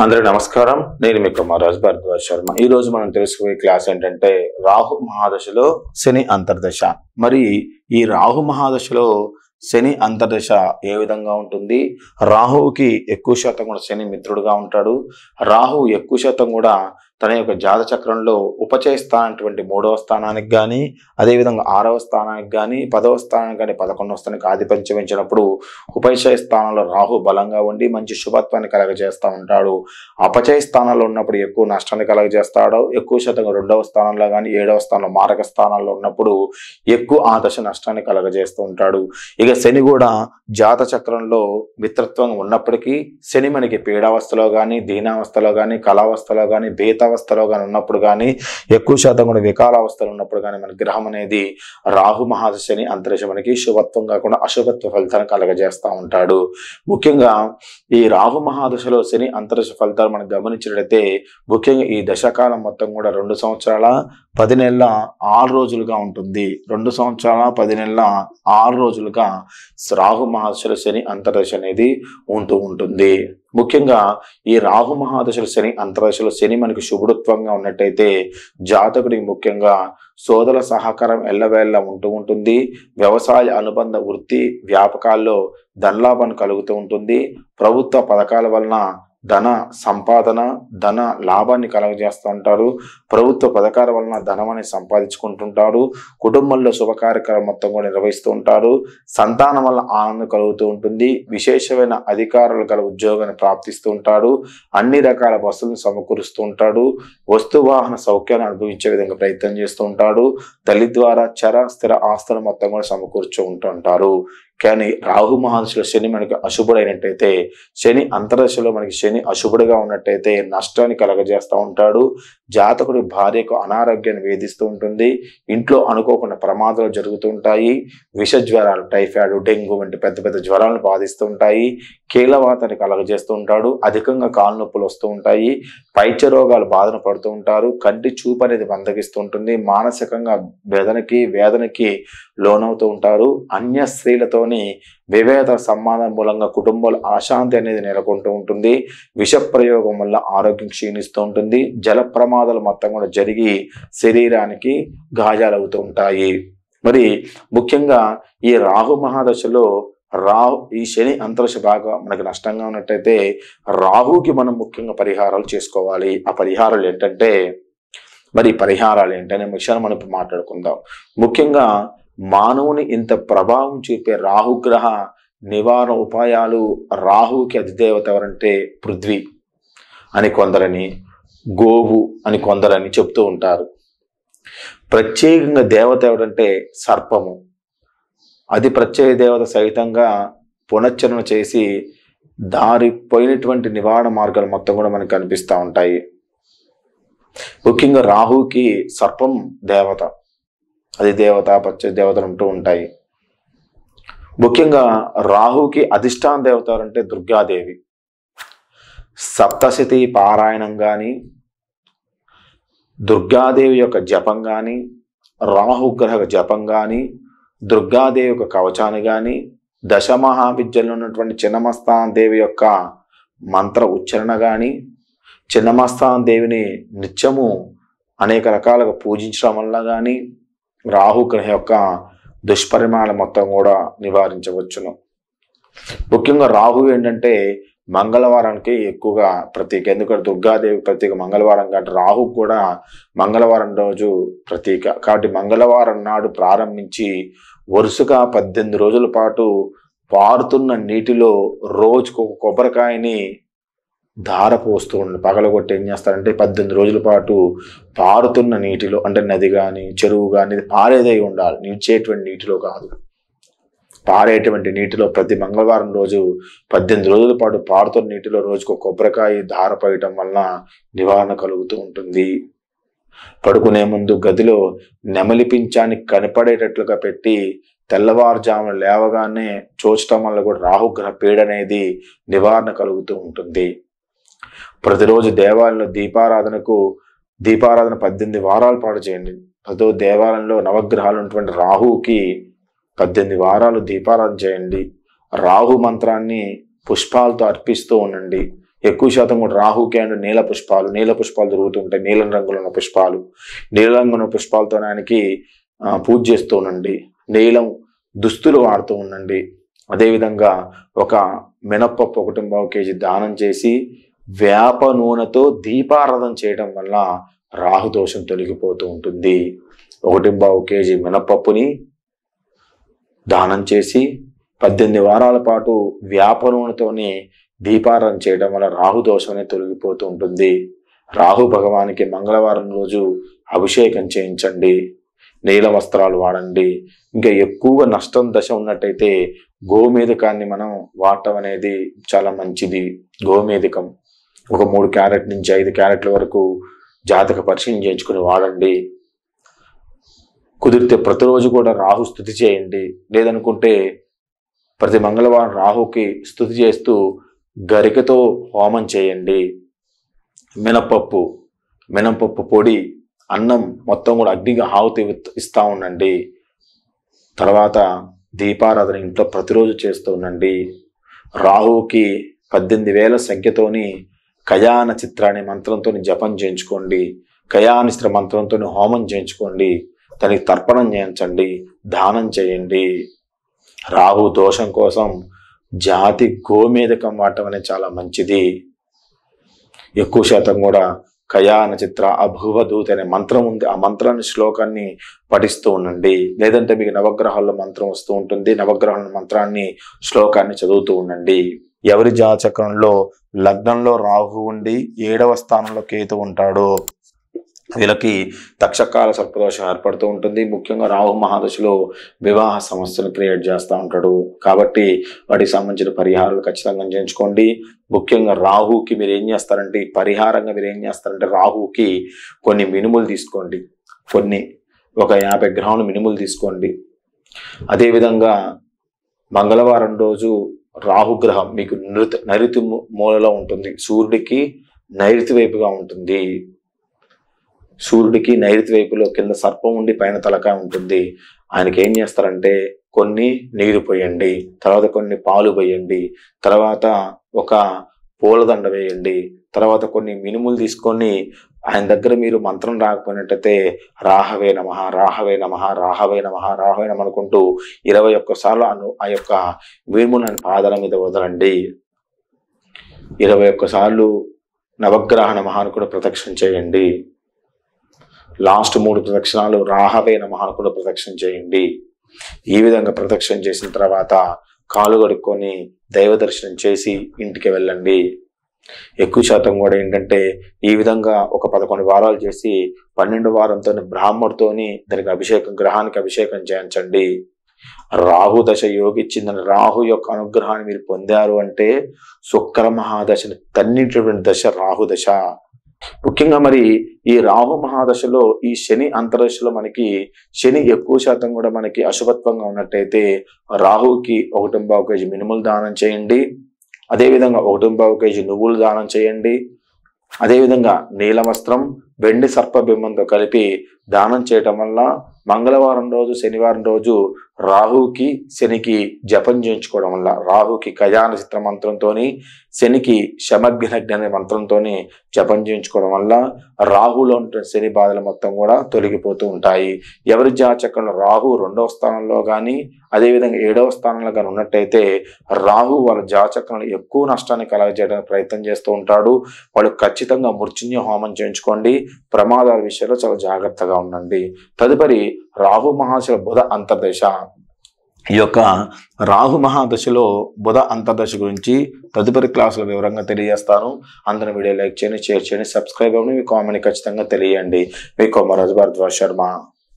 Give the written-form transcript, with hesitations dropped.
అందరికీ నమస్కారం. నేను మీ కుమారాజ్ భరద్వాజ్ శర్మ. ఈ రోజు మనం తెలుసుకునే క్లాస్ ఏంటంటే రాహు మహాదశలో శని అంతర్దశ. మరి ఈ రాహు మహాదశలో శని అంతర్దశ ఏ విధంగా ఉంటుంది? రాహువుకి ఎక్కువ శాతం కూడా శని మిత్రుడుగా ఉంటాడు. రాహు ఎక్కువ శాతం కూడా తన యొక్క జాత చక్రంలో ఉపచయ స్థానటువంటి 3వ స్థానానికి కానీ, అదేవిధంగా 6వ స్థానానికి కానీ, 10వ స్థానానికి కానీ, 11వ స్థానానికి ఆధిపత్యం వహించినప్పుడు ఉపచయ స్థానంలో రాహు బలంగా ఉండి మంచి శుభత్వాన్ని కలగజేస్తూ ఉంటాడు. అపచయ స్థానంలో ఉన్నప్పుడు ఎక్కువ నష్టాన్ని కలగజేస్తాడు. ఎక్కువ శాతంగా 2వ స్థానంలో కానీ, 7వ స్థానంలో మారక స్థానాల్లో ఉన్నప్పుడు ఎక్కువ ఆ దశ నష్టాన్ని కలగజేస్తూ ఉంటాడు. ఇక శని కూడా జాత చక్రంలో మిత్రత్వం ఉన్నప్పటికీ శని మనకి పీడావస్థలో కానీ, దీనావస్థలో కానీ, కళావస్థలో కానీ, బేతావస్థలో కానీ ఉన్నప్పుడు కానీ, ఎక్కువ శాతం కూడా వికాలావస్థలో ఉన్నప్పుడు కానీ మన గ్రహం అనేది రాహు మహాదశని అంతరిక్ష మనకి శుభత్వం కాకుండా అశుభత్వ ఫలితాన్ని కలగజేస్తూ ఉంటాడు. ముఖ్యంగా ఈ రాహు మహాదశలో శని అంతరిక్ష ఫలితాలు మనం గమనించినట్లయితే ముఖ్యంగా ఈ దశకాలం మొత్తం కూడా 2 సంవత్సరాల 10 నెలల 6 రోజులుగా ఉంటుంది. 2 సంవత్సరాల 10 నెలల 6 రోజులుగా రాహు మహాదశలో శని అంతర్దశ అనేది ఉంటూ ఉంటుంది. ముఖ్యంగా ఈ రాహు మహాదశలో శని అంతర్దశలో శని మనకి శుభత్వంగా ఉన్నట్టయితే జాతకుడికి ముఖ్యంగా సోదర సహకారం ఎల్లవేళ్ళ ఉంటూ ఉంటుంది. వ్యవసాయ అనుబంధ వృత్తి వ్యాపకాల్లో ధనలాభాన్ని కలుగుతూ ఉంటుంది. ప్రభుత్వ పథకాల వలన ధన సంపాదన, ధన లాభాన్ని కలగజేస్తూ ఉంటారు. ప్రభుత్వ పథకాల వలన ధనమని సంపాదించుకుంటుంటారు. కుటుంబంలో శుభ కార్యక్రమం మొత్తం కూడా నిర్వహిస్తూ ఉంటారు. సంతానం వల్ల ఆనందం కలుగుతూ ఉంటుంది. విశేషమైన అధికారులు గల ఉద్యోగాన్ని ప్రాప్తిస్తూ ఉంటాడు. అన్ని రకాల వస్తువులను సమకూరుస్తూ ఉంటాడు. వస్తు వాహన సౌఖ్యాన్ని అనుభవించే విధంగా ప్రయత్నం చేస్తూ ఉంటాడు. తల్లి ద్వారా చర స్థిర ఆస్తులు మొత్తం కూడా సమకూర్చు ఉంటారు. కానీ రాహు మహాదశలో శని మనకి అశుభుడైనట్టయితే, శని అంతర్దశలో మనకి శని అశుభుడుగా ఉన్నట్టయితే నష్టాన్ని కలగజేస్తూ ఉంటాడు. జాతకుడి భార్యకు అనారోగ్యాన్ని వేధిస్తూ ఉంటుంది. ఇంట్లో అనుకోకుండా ప్రమాదాలు జరుగుతూ ఉంటాయి. విష జ్వరాలు, టైఫాయిడ్, డెంగ్యూ వంటి పెద్ద పెద్ద జ్వరాలను బాధిస్తూ ఉంటాయి. కీలవాతాన్ని కలగజేస్తూ ఉంటాడు. అధికంగా కాలు నొప్పులు వస్తూ ఉంటాయి. పైత్య రోగాలు బాధన పడుతూ ఉంటారు. కంటి చూపు అనేది మందగిస్తూ ఉంటుంది. మానసికంగా వేదనకి లోనవుతూ ఉంటారు. అన్య స్త్రీలతోని విభేద సంబంధం మూలంగా కుటుంబాలు అశాంతి అనేది నెలకొంటూ ఉంటుంది. విష ప్రయోగం వల్ల ఆరోగ్యం క్షీణిస్తూ ఉంటుంది. జల ప్రమాదాలు మొత్తం కూడా జరిగి శరీరానికి గాయాలవుతూ ఉంటాయి. మరి ముఖ్యంగా ఈ రాహు మహాదశలో ఈ శని అంతరిక్ష బాగా మనకి నష్టంగా ఉన్నట్టయితే రాహుకి మనం ముఖ్యంగా పరిహారాలు చేసుకోవాలి. ఆ పరిహారాలు ఏంటంటే పరిహారాలు ఏంటనే విషయాన్ని మనం ఇప్పుడు మాట్లాడుకుందాం. ముఖ్యంగా మానవుని ఇంత ప్రభావం చూపే రాహుగ్రహ నివారణ ఉపాయాలు. రాహుకి అధిదేవత ఎవరంటే పృథ్వీ అని కొందరని, గోవు అని కొందరని చెప్తూ ఉంటారు. ప్రత్యేకంగా దేవత ఎవరంటే సర్పము. అది ప్రత్యేక దేవత సహితంగా పునశ్చరణ చేసి దారిపోయినటువంటి నివారణ మార్గాలు మొత్తం కూడా మనకు కనిపిస్తూ ఉంటాయి. ముఖ్యంగా రాహుకి సర్పం దేవత, అది దేవత, ప్రత్యేక దేవతలు ఉంటూ ఉంటాయి. ముఖ్యంగా రాహుకి అధిష్టాన దేవత అంటే దుర్గాదేవి. సప్తశతి పారాయణం కానీ, దుర్గాదేవి యొక్క జపం కానీ, రాహుగ్రహ జపం కానీ, దుర్గాదేవి యొక్క కవచాన్ని కానీ, దశమహావిద్యలో ఉన్నటువంటి చిన్నమస్తాన దేవి యొక్క మంత్ర ఉచ్చారణ కానీ, చిన్నమస్తాన దేవిని నిత్యము అనేక రకాలుగా పూజించడం వల్ల కానీ రాహుగ్రహ యొక్క దుష్పరిమాణాలు మొత్తం కూడా నివారించవచ్చును. ముఖ్యంగా రాహు ఏంటంటే మంగళవారానికి ఎక్కువగా ప్రతీక. ఎందుకంటే దుర్గాదేవి ప్రతీక మంగళవారం కాబట్టి రాహు కూడా మంగళవారం రోజు ప్రతీక. కాబట్టి మంగళవారం నాడు ప్రారంభించి వరుసగా 18 రోజుల పాటు పారుతున్న నీటిలో రోజుకు ఒక కొబ్బరికాయని ధార పోస్తూ ఉండి పగలగొట్టి ఏం చేస్తారంటే 18 రోజుల పాటు పారుతున్న నీటిలో, అంటే నది కానీ చెరువు కానీ పారేదై ఉండాలి, నిలిచేటువంటి నీటిలో కాదు, పారేటువంటి నీటిలో ప్రతి మంగళవారం రోజు 18 రోజుల పాటు పారుతున్న నీటిలో రోజుకు కొబ్బరికాయ ధార పోయటం వలన నివారణ కలుగుతూ ఉంటుంది. పడుకునే ముందు గదిలో నెమలి పించాన్ని కనపడేటట్లుగా పెట్టి తెల్లవారుజామున లేవగానే చూచటం వల్ల కూడా రాహుగ్రహ పీడ అనేది నివారణ కలుగుతూ ఉంటుంది. ప్రతిరోజు దేవాలయంలో దీపారాధన 18 వారాల పాటు చేయండి. ప్రతి దేవాలయంలో నవగ్రహాలు ఉన్నటువంటి రాహుకి 18 వారాలు దీపారాధన చేయండి. రాహు మంత్రాన్ని పుష్పాలతో అర్పిస్తూ ఉండండి. ఎక్కువ శాతం కూడా రాహుకి అండ్ నీల పుష్పాలు దొరుకుతుంటాయి. నీలం రంగులో ఉన్న పుష్పాలు, నీలం రంగున్న పుష్పాలతో ఆయనకి పూజ చేస్తూ ఉండండి. నీలం దుస్తులు వాడుతూ ఉండండి. అదేవిధంగా ఒక మినప్పప్పు 1.5 kg దానం చేసి వేప నూనెతో దీపారాధన చేయడం వల్ల రాహుదోషం తొలగిపోతూ ఉంటుంది. 1.5 kg మినప్పప్పుని దానం చేసి 18 వారాల పాటు వేప నూనెతోని దీపారాధన చేయడం వల్ల రాహుదోషం అనేది తొలగిపోతూ ఉంటుంది. రాహు భగవానికి మంగళవారం రోజు అభిషేకం చేయించండి. నీల వస్త్రాలు వాడండి. ఇంకా ఎక్కువగా నష్టం దశ ఉన్నట్టయితే గోమేధికాన్ని మనం వాడటం అనేది చాలా మంచిది. గోమేధికం ఒక 3 క్యారెట్ నుంచి 5 క్యారెట్ల వరకు జాతక పరిశీలన చేయించుకుని వాడండి. కుదిరితే ప్రతిరోజు కూడా రాహు స్తుతి చేయండి. లేదనుకుంటే ప్రతి మంగళవారం రాహుకి స్తుతి చేస్తూ గరికతో హోమం చేయండి. మినపప్పు పొడి, అన్నం మొత్తం కూడా అగ్నిగా ఆహుతి ఇస్తూ ఉండండి. తర్వాత దీపారాధన ఇంట్లో ప్రతిరోజు చేస్తూ ఉండండి. రాహుకి 18,000 సంఖ్యతోని కయాన చిత్రాన్ని మంత్రంతో జపం చేయించుకోండి. కయానిస్త్ర మంత్రంతో హోమం చేయించుకోండి. దానికి తర్పణం చేయించండి, దానం చేయండి. రాహు దోషం కోసం జాతి గోమేధికం వాడటం అనేది చాలా మంచిది. ఎక్కువ శాతం కూడా కయాన చిత్ర అభువదూత అనే మంత్రం ఉంది. ఆ మంత్రాన్ని శ్లోకాన్ని పఠిస్తూ ఉండండి. లేదంటే మీకు నవగ్రహాల్లో మంత్రం వస్తూ ఉంటుంది. నవగ్రహాల మంత్రాన్ని శ్లోకాన్ని చదువుతూ ఉండండి. ఎవరి జాతకంలో లగ్నంలో రాహు ఉండి 7వ స్థానంలో కేతు ఉంటాడో వీళ్ళకి తక్షకాల సర్పదోషం ఏర్పడుతూ ఉంటుంది. ముఖ్యంగా రాహు మహాదశలో వివాహ సమస్యను క్రియేట్ చేస్తూ ఉంటాడు. కాబట్టి వాటికి సంబంధించిన పరిహారాలు ఖచ్చితంగా చేయించుకోండి. ముఖ్యంగా రాహుకి మీరు ఏం చేస్తారంటే పరిహారంగా మీరు ఏం చేస్తారంటే రాహుకి కొన్ని మినుములు తీసుకోండి. ఒక 50 గ్రాముల మినుములు తీసుకోండి. అదేవిధంగా మంగళవారం రోజు రాహుగ్రహం మీకు నైరుతి మూలలో ఉంటుంది. సూర్యుడికి నైరుతి వైపుగా ఉంటుంది. సూర్యుడికి నైరుతి వైపులో కింద సర్పం ఉండి పైన తలకాయ ఉంటుంది. ఆయనకి ఏం చేస్తారంటే కొన్ని నీరు పోయండి, తర్వాత కొన్ని పాలు పోయండి, తర్వాత ఒక పూలదండ వేయండి, తర్వాత కొన్ని మినుములు తీసుకొని ఆయన దగ్గర మీరు మంత్రం రాకపోయినట్టయితే రాహవే నమః రాహవే నమః రాహవే నమః రాహవే నమః అనుకుంటూ 21 సార్లు ఆ యొక్క మినుములను పాదాల మీద వదలండి. 21 సార్లు నవగ్రహ నమః అని కూడా ప్రదక్షిణ చేయండి. లాస్ట్ 3 ప్రదక్షిణాలు రాహవే నమః అని కూడా ప్రదక్షిణ చేయండి. ఈ విధంగా ప్రదక్షిణ చేసిన తర్వాత కాలు కడుక్కొని దైవ దర్శనం చేసి ఇంటికి వెళ్ళండి. ఎక్కువ శాతం కూడా ఏంటంటే ఈ విధంగా ఒక 11 వారాలు చేసి 12 వారంతో బ్రాహ్మణుడితోని దానికి గ్రహానికి అభిషేకం చేయించండి. రాహు దశ యోగిచ్చిందని రాహు యొక్క అనుగ్రహాన్ని మీరు పొందారు అంటే శుక్ర మహాదశని తన్నింటిటువంటి దశ రాహు దశ. ముఖ్యంగా మరి ఈ రాహు మహాదశలో ఈ శని అంతర్దశలో మనకి శని ఎక్కువ శాతం కూడా మనకి అశుభత్వంగా ఉన్నట్టయితే రాహుకి 1.5 kg మినుములు దానం చేయండి. అదేవిధంగా 1.5 kg నువ్వులు దానం చేయండి. అదేవిధంగా నీల వస్త్రం వెండి సర్పబింబంతో కలిపి దానం చేయటం వల్ల మంగళవారం రోజు శనివారం రోజు రాహుకి శనికి జపం చేయించుకోవడం వల్ల రాహుకి కయాన చిత్ర మంత్రంతో శనికి శమగ్నగ్ని అనే మంత్రంతో జపం చేయించుకోవడం వల్ల రాహులో ఉంటున్న శని బాధలు మొత్తం కూడా తొలగిపోతూ ఉంటాయి. ఎవరి జాతకంలో రాహు 2వ స్థానంలో కానీ అదేవిధంగా 7వ స్థానంలో కానీ ఉన్నట్టయితే రాహు వాళ్ళ జాతకంలో ఎక్కువ నష్టాన్ని కలగజేయడానికి ప్రయత్నం చేస్తూ ఉంటాడు. వాళ్ళు ఖచ్చితంగా మృత్యుంజయ హోమం చేయించుకోండి. ప్రమాదాల విషయంలో చాలా జాగ్రత్తగా ఉండండి. తదుపరి రాహు మహాదశ బుధ అంతర్దశ. ఈ యొక్క రాహు మహాదశలో బుధ అంతర్దశ గురించి తదుపరి క్లాసులో వివరంగా తెలియజేస్తాను. అందరూ వీడియో లైక్ చేయండి, షేర్ చేయండి, సబ్స్క్రైబ్ అవ్వండి, మీ కామెంట్ ఖచ్చితంగా తెలియండి. మీ కొమరాజు భరద్వాజ్ శర్మ.